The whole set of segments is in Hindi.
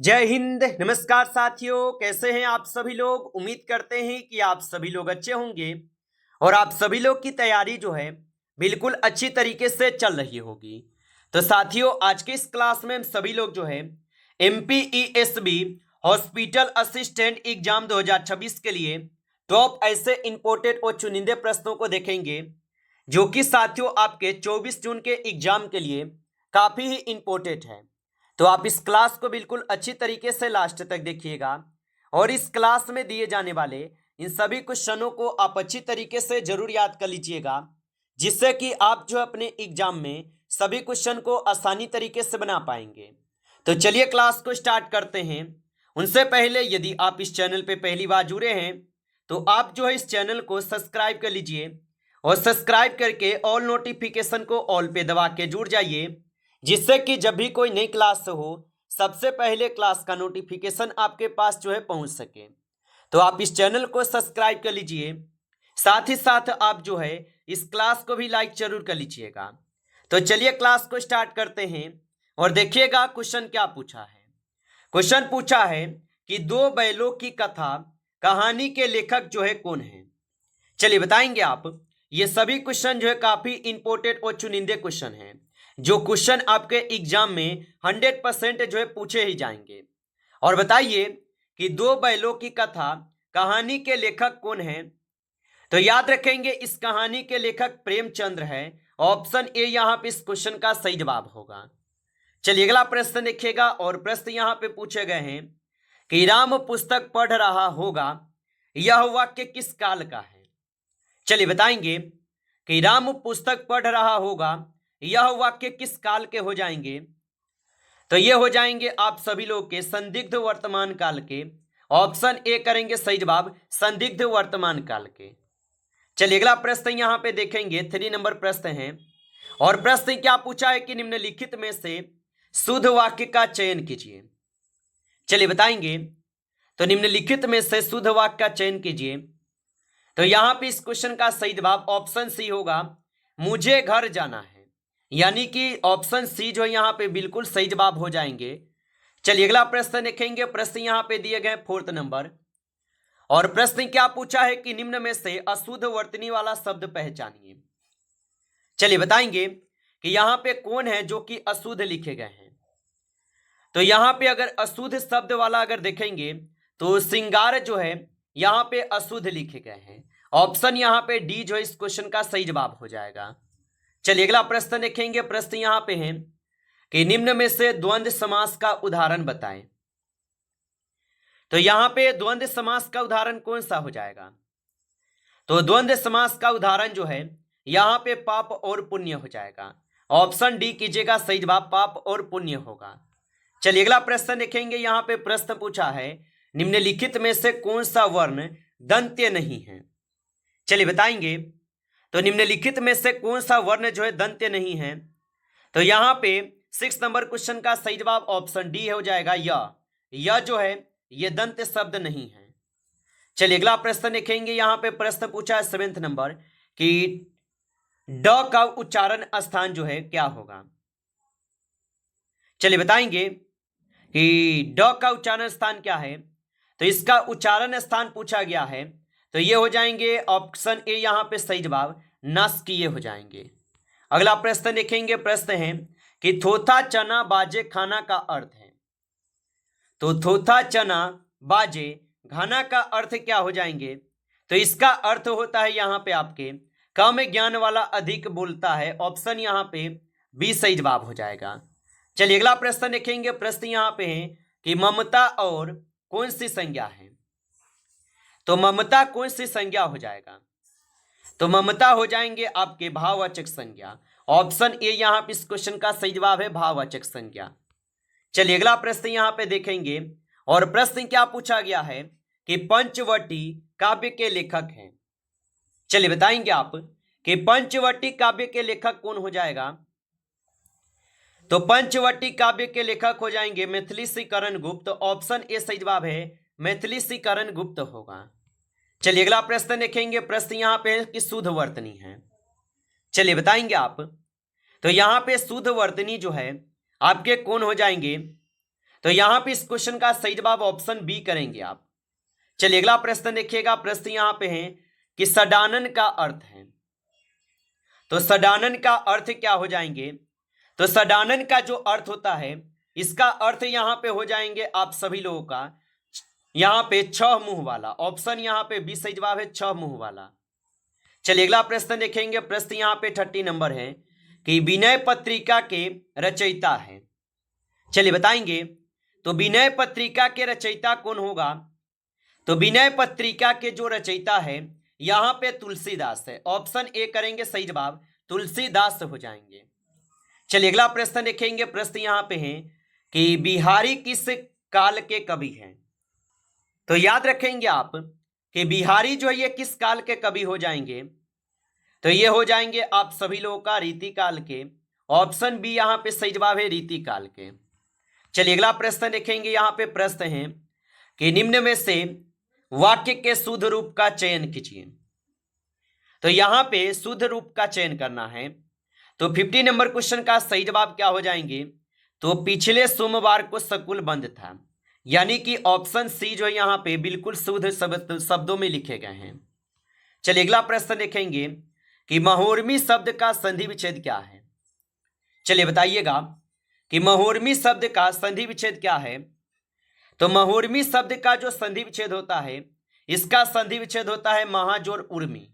जय हिंद। नमस्कार साथियों, कैसे हैं आप सभी लोग। उम्मीद करते हैं कि आप सभी लोग अच्छे होंगे और आप सभी लोग की तैयारी जो है बिल्कुल अच्छी तरीके से चल रही होगी। तो साथियों, आज के इस क्लास में हम सभी लोग जो है MPESB हॉस्पिटल असिस्टेंट एग्जाम 2026 के लिए टॉप ऐसे इंपोर्टेड और चुनिंदे प्रश्नों को देखेंगे जो कि साथियों आपके 24 जून के एग्जाम के लिए काफी ही इंपोर्टेंट है। तो आप इस क्लास को बिल्कुल अच्छी तरीके से लास्ट तक देखिएगा और इस क्लास में दिए जाने वाले इन सभी क्वेश्चनों को आप अच्छी तरीके से जरूर याद कर लीजिएगा, जिससे कि आप जो अपने एग्जाम में सभी क्वेश्चन को आसानी तरीके से बना पाएंगे। तो चलिए क्लास को स्टार्ट करते हैं। उनसे पहले यदि आप इस चैनल पे पहली बार जुड़े हैं तो आप जो है इस चैनल को सब्सक्राइब कर लीजिए और सब्सक्राइब करके ऑल नोटिफिकेशन को ऑल पे दबा के जुड़ जाइए, जिससे कि जब भी कोई नई क्लास हो सबसे पहले क्लास का नोटिफिकेशन आपके पास जो है पहुंच सके। तो आप इस चैनल को सब्सक्राइब कर लीजिए, साथ ही साथ आप जो है इस क्लास को भी लाइक जरूर कर लीजिएगा। तो चलिए क्लास को स्टार्ट करते हैं और देखिएगा क्वेश्चन क्या पूछा है। क्वेश्चन पूछा है कि दो बैलों की कथा कहानी के लेखक जो है कौन है। चलिए बताएंगे आप। ये सभी क्वेश्चन जो है काफी इंपोर्टेंट और चुनिंदे क्वेश्चन हैं, जो क्वेश्चन आपके एग्जाम में 100% जो है पूछे ही जाएंगे। और बताइए कि दो बैलों की कथा कहानी के लेखक कौन है। तो याद रखेंगे इस कहानी के लेखक प्रेमचंद्र है। ऑप्शन ए यहाँ पे इस क्वेश्चन का सही जवाब होगा। चलिए अगला प्रश्न देखिएगा और प्रश्न यहाँ पे पूछे गए हैं कि राम पुस्तक पढ़ रहा होगा, यह वाक्य किस काल का है। चलिए बताएंगे कि राम पुस्तक पढ़ रहा होगा, यह वाक्य किस काल के हो जाएंगे। तो ये हो जाएंगे आप सभी लोग के संदिग्ध वर्तमान काल के। ऑप्शन ए करेंगे सही जवाब, संदिग्ध वर्तमान काल के। चलिए अगला प्रश्न यहां पे देखेंगे, 3 नंबर प्रश्न है और प्रश्न क्या पूछा है कि निम्नलिखित में से शुद्ध वाक्य का चयन कीजिए। चलिए बताएंगे। तो निम्नलिखित में से शुद्ध वाक्य का चयन कीजिए। तो यहां पे इस क्वेश्चन का सही जवाब ऑप्शन सी होगा, मुझे घर जाना है। यानी कि ऑप्शन सी जो यहाँ पे बिल्कुल सही जवाब हो जाएंगे। चलिए अगला प्रश्न देखेंगे। प्रश्न यहाँ पे दिए गए 4th नंबर और प्रश्न क्या पूछा है कि निम्न में से अशुद्ध वर्तनी वाला शब्द पहचानिए। चलिए बताएंगे कि यहाँ पे कौन है जो कि अशुद्ध लिखे गए हैं। तो यहाँ पे अगर अशुद्ध शब्द वाला अगर देखेंगे तो श्रृंगार जो है यहाँ पे अशुद्ध लिखे गए हैं। ऑप्शन यहाँ पे डी जो है इस क्वेश्चन का सही जवाब हो जाएगा। चलिए अगला प्रश्न देखेंगे। प्रश्न यहां पे है कि निम्न में से द्वंद्व समास का उदाहरण बताएं। तो यहां पे द्वंद्व समास का उदाहरण कौन सा हो जाएगा। तो द्वंद्व समास का उदाहरण जो है यहां पे पाप और पुण्य हो जाएगा। ऑप्शन डी कीजिएगा, सही जवाब पाप और पुण्य होगा। चलिए अगला प्रश्न देखेंगे। यहां पे प्रश्न पूछा है निम्नलिखित में से कौन सा वर्ण दंत्य नहीं है। चलिए बताएंगे। तो निम्नलिखित में से कौन सा वर्ण जो है दंत्य नहीं है। तो यहां पे 6 नंबर क्वेश्चन का सही जवाब ऑप्शन डी हो जाएगा, यह जो है यह दंत्य शब्द नहीं है। चलिए अगला प्रश्न देखेंगे। यहां पे प्रश्न पूछा है 7th नंबर कि ड का उच्चारण स्थान जो है क्या होगा। चलिए बताएंगे कि ड का उच्चारण स्थान क्या है। तो इसका उच्चारण स्थान पूछा गया है, तो ये हो जाएंगे ऑप्शन ए यहाँ पे सही जवाब नासकीय हो जाएंगे। अगला प्रश्न देखेंगे। प्रश्न है कि थोथा चना बाजे खाना का अर्थ है। तो थोथा चना बाजे खाना का अर्थ क्या हो जाएंगे। तो इसका अर्थ होता है यहाँ पे आपके कम ज्ञान वाला अधिक बोलता है। ऑप्शन यहाँ पे बी सही जवाब हो जाएगा। चलिए अगला प्रश्न देखेंगे। प्रश्न यहाँ पे है कि ममता और कौन सी संज्ञा है। तो ममता कौन सी संज्ञा हो जाएगा। तो ममता हो जाएंगे आपके भाववाचक संज्ञा। ऑप्शन ए यहाँ पे इस क्वेश्चन का सही जवाब है भाववाचक संज्ञा। चलिए अगला प्रश्न यहाँ पे देखेंगे और प्रश्न क्या पूछा गया है कि पंचवटी काव्य के लेखक हैं। चलिए बताएंगे आप कि पंचवटी काव्य के लेखक कौन हो जाएगा। तो पंचवटी काव्य के लेखक हो जाएंगे मैथिलीकरण गुप्त। ऑप्शन ए सही जवाब है मैथिलीकरण गुप्त होगा। चलिए अगला प्रश्न देखेंगे। प्रश्न यहां पे है कि शुद्ध वर्तनी है। चलिए बताएंगे आप। तो यहां पे शुद्ध वर्तनी जो है आपके कौन हो जाएंगे। तो यहां पे इस क्वेश्चन का सही जवाब ऑप्शन बी करेंगे आप। चलिए अगला प्रश्न देखिएगा। प्रश्न यहां पे है कि सडानन का अर्थ है। तो सडानन का अर्थ क्या हो जाएंगे? तो सडानन का जो अर्थ होता है, इसका अर्थ यहां पे हो जाएंगे आप सभी लोगों का यहां पे 6 मुंह वाला। ऑप्शन यहां पे बी सही जवाब है, 6 मुंह वाला। चलिए अगला प्रश्न देखेंगे। प्रश्न यहां पे 30 नंबर है कि विनय पत्रिका के रचयिता है। चलिए बताएंगे। तो विनय पत्रिका के रचयिता कौन होगा? तो विनय पत्रिका के जो रचयिता है यहां पे तुलसीदास है। ऑप्शन ए करेंगे सही जवाब, तुलसीदास हो जाएंगे। चलिए अगला प्रश्न देखेंगे। प्रश्न यहां पे है कि बिहारी किस काल के कवि हैं? तो याद रखेंगे आप कि बिहारी जो है ये किस काल के कवि हो जाएंगे? तो ये हो जाएंगे आप सभी लोगों का रीति काल के। ऑप्शन बी यहां पे सही जवाब है, रीति काल के। चलिए अगला प्रश्न देखेंगे। यहां पे प्रश्न है कि निम्न में से वाक्य के शुद्ध रूप का चयन कीजिए। तो यहां पे शुद्ध रूप का चयन करना है। तो 50 नंबर क्वेश्चन का सही जवाब क्या हो जाएंगे? तो पिछले सोमवार को स्कूल बंद था, यानी कि ऑप्शन सी जो है यहां पे बिल्कुल शुद्ध शब्दों में लिखे गए हैं। चलिए अगला प्रश्न देखेंगे कि महोर्मी शब्द का संधि विच्छेद क्या है? चलिए बताइएगा कि महोर्मी शब्द का संधि विच्छेद क्या है? तो महोर्मी शब्द का जो संधि विच्छेद होता है, इसका संधि विच्छेद होता है महाजोर उर्मी।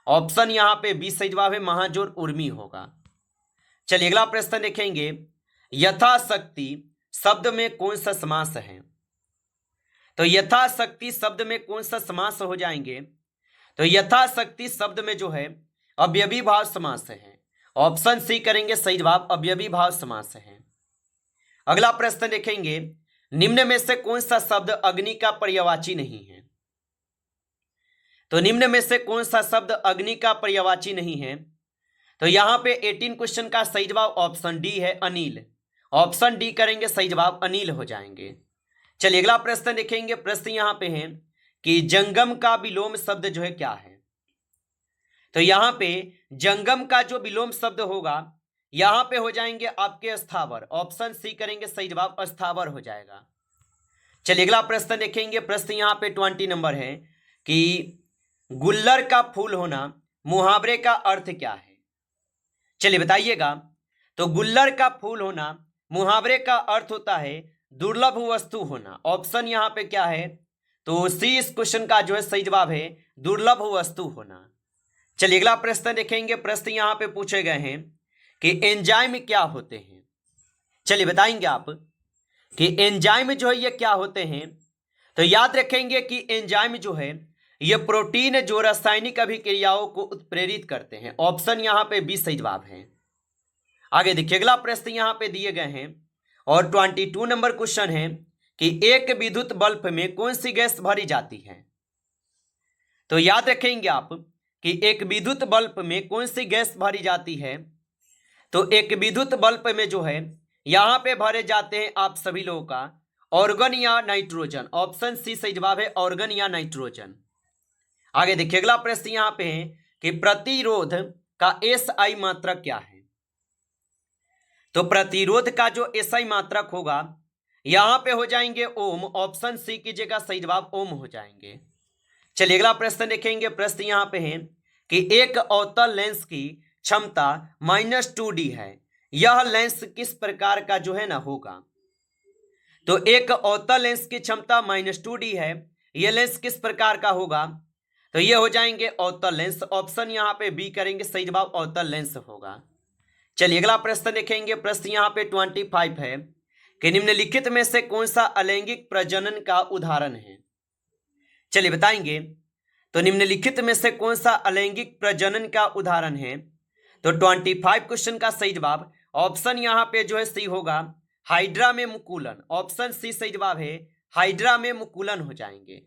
ऑप्शन यहां पे बी सही जवाब है, महाजोर उर्मी होगा। चलिए अगला प्रश्न देखेंगे। यथाशक्ति शब्द में कौन सा समास है? तो यथाशक्ति शब्द में कौन सा समास हो जाएंगे? तो यथाशक्ति शब्द में जो है अवयवी भाव समास है। ऑप्शन सी करेंगे सही जवाब, अवयवी भाव समास है। अगला प्रश्न देखेंगे। निम्न में से कौन सा शब्द अग्नि का पर्यायवाची नहीं है? तो निम्न में से कौन सा शब्द अग्नि का पर्यायवाची नहीं है? तो यहां पे 18 क्वेश्चन का सही जवाब ऑप्शन डी है, अनिल। ऑप्शन डी करेंगे सही जवाब, अनिल हो जाएंगे। चलिए अगला प्रश्न देखेंगे। प्रश्न यहां पे है कि जंगम का विलोम शब्द जो है क्या है? तो यहां पे जंगम का जो विलोम शब्द होगा यहां पे हो जाएंगे आपके स्थावर। ऑप्शन सी करेंगे सही जवाब, स्थावर हो जाएगा। चलिए अगला प्रश्न देखेंगे। प्रश्न यहां पे 20 नंबर है कि गुल्लर का फूल होना मुहावरे का अर्थ क्या है? चलिए बताइएगा। तो गुल्लर का फूल होना मुहावरे का अर्थ होता है दुर्लभ वस्तु होना। ऑप्शन यहां पे क्या है? तो सी इस क्वेश्चन का जो है सही जवाब है, दुर्लभ वस्तु होना। चलिए अगला प्रश्न देखेंगे। प्रश्न यहां पे पूछे गए हैं कि एंजाइम क्या होते हैं? चलिए बताएंगे आप कि एंजाइम जो है ये क्या होते हैं। तो याद रखेंगे कि एंजाइम जो है ये प्रोटीन जो रासायनिक अभिक्रियाओं को उत्प्रेरित करते हैं। ऑप्शन यहां पे बी सही जवाब है। आगे देखिए अगला प्रश्न यहां पे दिए गए हैं और 22 नंबर क्वेश्चन है कि एक विद्युत बल्ब में कौन सी गैस भरी जाती है? तो याद रखेंगे आप कि एक विद्युत बल्ब में कौन सी गैस भरी जाती है। तो एक विद्युत बल्ब में जो है यहां पे भरे जाते हैं आप सभी लोगों का ऑर्गन या नाइट्रोजन। ऑप्शन सी सही जवाब है, ऑर्गन या नाइट्रोजन। आगे देखिए अगला प्रश्न यहां पे है कि प्रतिरोध का एसआई मात्रक क्या है? तो प्रतिरोध का जो एसआई मात्रक होगा यहां पे हो जाएंगे ओम। ऑप्शन सी कीजिएगा सही जवाब, ओम हो जाएंगे। चलिए अगला प्रश्न देखेंगे। प्रश्न यहां पे है कि एक अवतल लेंस की क्षमता -2D है, यह लेंस किस प्रकार का जो है ना होगा? तो एक अवतल लेंस की क्षमता -2D है, यह लेंस किस प्रकार का होगा? तो ये हो जाएंगे अवतल लेंस। ऑप्शन यहां पे बी करेंगे सही जवाब, अवतल लेंस होगा। चलिए अगला प्रश्न देखेंगे। प्रश्न यहां पे 25 है कि निम्नलिखित में से कौन सा अलैंगिक प्रजनन का उदाहरण है? चलिए बताएंगे। तो निम्नलिखित में से कौन सा अलैंगिक प्रजनन का उदाहरण है? तो 25 क्वेश्चन का सही जवाब ऑप्शन यहां पे जो है सी होगा, हाइड्रा में मुकुलन। ऑप्शन सी सही जवाब है, हाइड्रा में मुकुलन हो जाएंगे।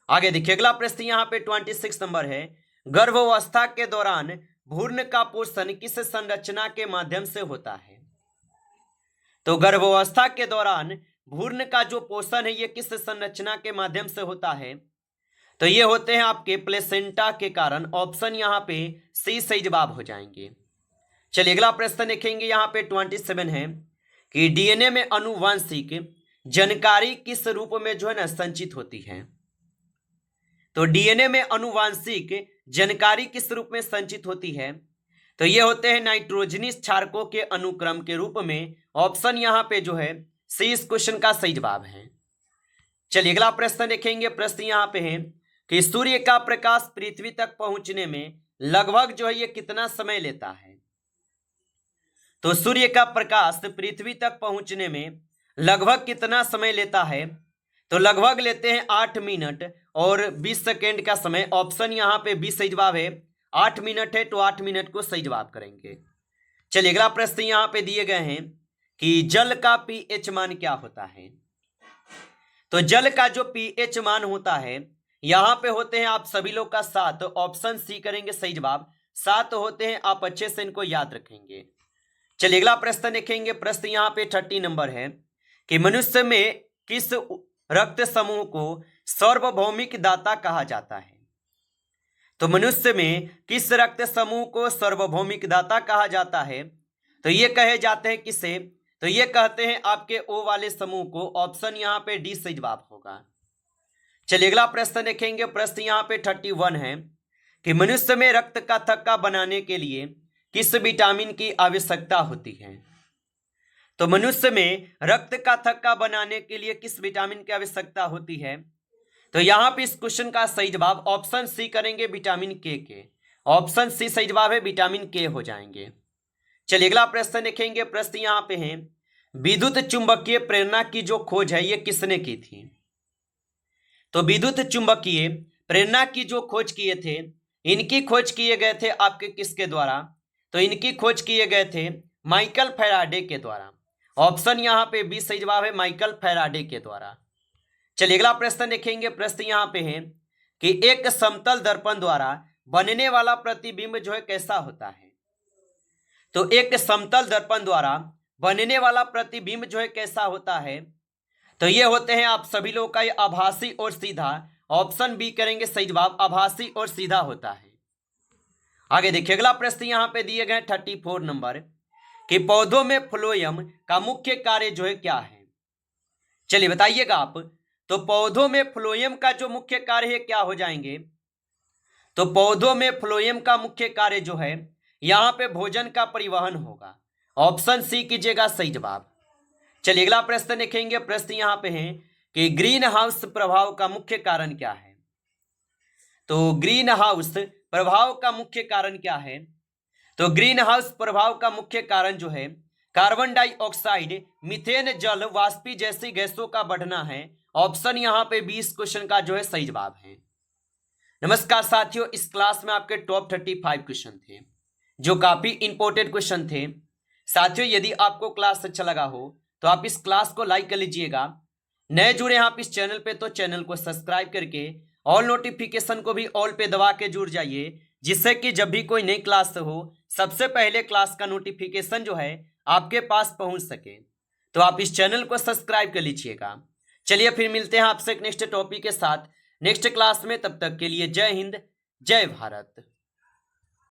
आगे देखिए अगला प्रश्न यहां पे 26 नंबर है, गर्भावस्था के दौरान भ्रूण का पोषण किस संरचना के माध्यम से होता है? तो गर्भावस्था के दौरान भ्रूण का जो पोषण है ये किस संरचना के माध्यम से होता है? तो ये होते हैं आपके प्लेसेंटा के कारण। ऑप्शन यहां पे सी सही जवाब हो जाएंगे। चलिए अगला प्रश्न देखेंगे। यहां पे 27 है कि डीएनए में आनुवंशिक जानकारी किस रूप में जो है ना संचित होती है? तो डीएनए में आनुवांशिक जानकारी किस रूप में संचित होती है? तो ये होते हैं नाइट्रोजनीस क्षारकों के अनुक्रम के रूप में। ऑप्शन यहाँ पे जो है सी इस क्वेश्चन का सही जवाब है। चलिए अगला प्रश्न देखेंगे। प्रश्न यहाँ पे है कि सूर्य का प्रकाश पृथ्वी तक पहुंचने में लगभग जो है ये कितना समय लेता है? तो सूर्य का प्रकाश पृथ्वी तक पहुंचने में लगभग कितना समय लेता है? तो लगभग लेते हैं 8 मिनट और 20 सेकेंड का समय। ऑप्शन यहाँ पे 20 सही जवाब है। 8 मिनट है तो 8 मिनट को सही जवाब करेंगे। चलिए अगला प्रश्न यहाँ पे दिए गए हैं कि जल का पीएच मान क्या होता है? तो जल का जो पीएच मान होता है यहाँ पे होते हैं आप सभी लोग का 7। ऑप्शन सी करेंगे सही जवाब। 7 होते हैं, आप अच्छे से इनको याद रखेंगे। चलिए अगला प्रश्न देखेंगे। प्रश्न यहाँ पे 30 नंबर है कि मनुष्य में किस रक्त समूह को सार्वभौमिक दाता कहा जाता है? तो मनुष्य में किस रक्त समूह को सार्वभौमिक दाता कहा जाता है? तो ये कहे जाते हैं किसे? तो ये कहते हैं आपके ओ वाले समूह को। ऑप्शन यहाँ पे डी सही जवाब होगा। चलिए अगला प्रश्न देखेंगे। प्रश्न यहाँ पे 31 है कि मनुष्य में रक्त का थक्का बनाने के लिए किस विटामिन की आवश्यकता होती है? तो मनुष्य में रक्त का थक्का बनाने के लिए किस विटामिन की आवश्यकता होती है? तो यहाँ पे इस क्वेश्चन का सही जवाब ऑप्शन सी करेंगे, विटामिन के। ऑप्शन सी सही जवाब है, विटामिन के हो जाएंगे। चलिए अगला प्रश्न देखेंगे। प्रश्न यहाँ पे है विद्युत चुंबकीय प्रेरणा की जो खोज है ये किसने की थी? तो विद्युत चुंबकीय प्रेरणा की जो खोज किए थे, इनकी खोज किए गए थे आपके किसके द्वारा? तो इनकी खोज किए गए थे माइकल फैराडे के द्वारा। ऑप्शन यहाँ पे 20 सही जवाब है, माइकल फैराडे के द्वारा। चलिए अगला प्रश्न देखेंगे। प्रश्न यहाँ पे है कि एक समतल दर्पण द्वारा बनने वाला प्रतिबिंब जो है कैसा होता है? तो एक समतल दर्पण द्वारा बनने वाला प्रतिबिंब जो है कैसा होता है? तो ये होते हैं आप सभी लोगों का ये आभासी और सीधा। ऑप्शन बी करेंगे सही जवाब, आभासी और सीधा होता है। आगे देखिए अगला प्रश्न यहाँ पे दिए गए 34 नंबर कि पौधों में फ्लोएम का मुख्य कार्य जो है क्या है? चलिए बताइएगा आप। तो पौधों में फ्लोएम का जो मुख्य कार्य है क्या हो जाएंगे? तो पौधों में फ्लोएम का मुख्य कार्य जो है यहाँ पे भोजन का परिवहन होगा। ऑप्शन सी कीजिएगा सही जवाब। चलिए अगला प्रश्न देखेंगे। प्रश्न यहाँ पे है कि ग्रीन हाउस प्रभाव का मुख्य कारण क्या है? तो ग्रीन हाउस प्रभाव का मुख्य कारण क्या है? तो ग्रीन हाउस प्रभाव का मुख्य कारण जो है कार्बन डाइऑक्साइड, मीथेन, जल वाष्पी जैसी गैसों का बढ़ना है। ऑप्शन यहाँ पे 20 क्वेश्चन का जो है सही जवाब है। नमस्कार साथियों, इस क्लास में आपके टॉप 35 क्वेश्चन थे जो काफी इंपॉर्टेंट क्वेश्चन थे। साथियों यदि आपको क्लास अच्छा लगा हो तो आप इस क्लास को लाइक कर लीजिएगा। नए जुड़े हैं आप इस चैनल पे तो चैनल को सब्सक्राइब करके ऑल नोटिफिकेशन को भी ऑल पे दबा के जुड़ जाइए, जिससे कि जब भी कोई नई क्लास हो सबसे पहले क्लास का नोटिफिकेशन जो है आपके पास पहुंच सके। तो आप इस चैनल को सब्सक्राइब कर लीजिएगा। चलिए फिर मिलते हैं आपसे एक नेक्स्ट टॉपिक के साथ नेक्स्ट क्लास में। तब तक के लिए जय हिंद, जय भारत।